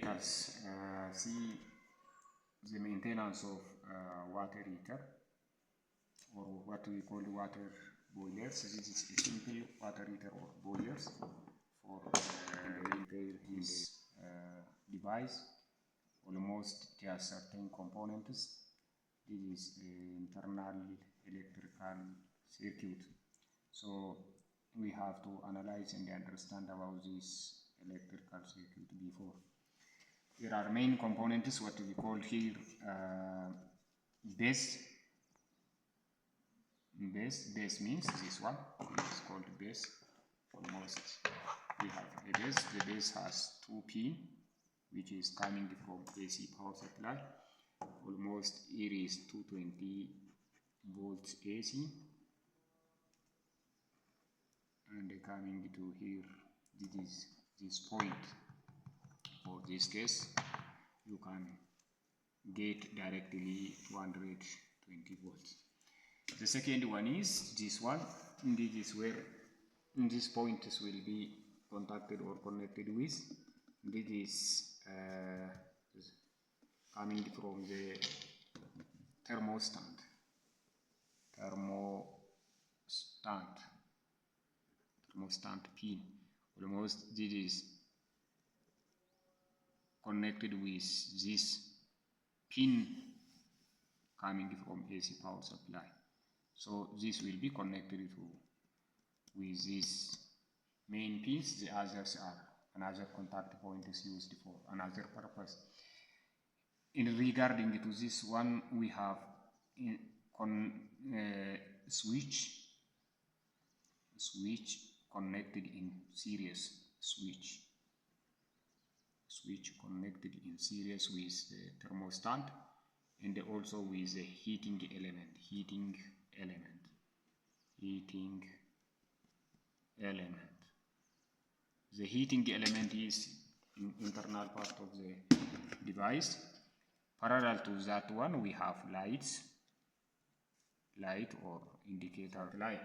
us see the maintenance of water heater, or what we call water boilers. This is a simple water heater or boilers for repair this device. Almost there are certain components. This is internal electrical circuit. So we have to analyze and understand about this electrical circuit before. There are main components, what we call here base. Base means this one. It's called base. Almost we have a base. The base has 2 pins, which is coming from AC power supply. Almost here is 220 volts AC, and coming to here, this is this point. For this case, you can get directly 220 volts. The second one is this one. This is where this point will be contacted or connected with. This is coming from the thermostat pin. Almost this is connected with this pin coming from AC power supply. So this will be connected with this main pins. The others are another contact point is used for another purpose. In regarding to this one, we have switch connected in series, switch connected in series with the thermostat, and also with the heating element. The heating element is in internal part of the device. Parallel to that one, we have light or indicator light.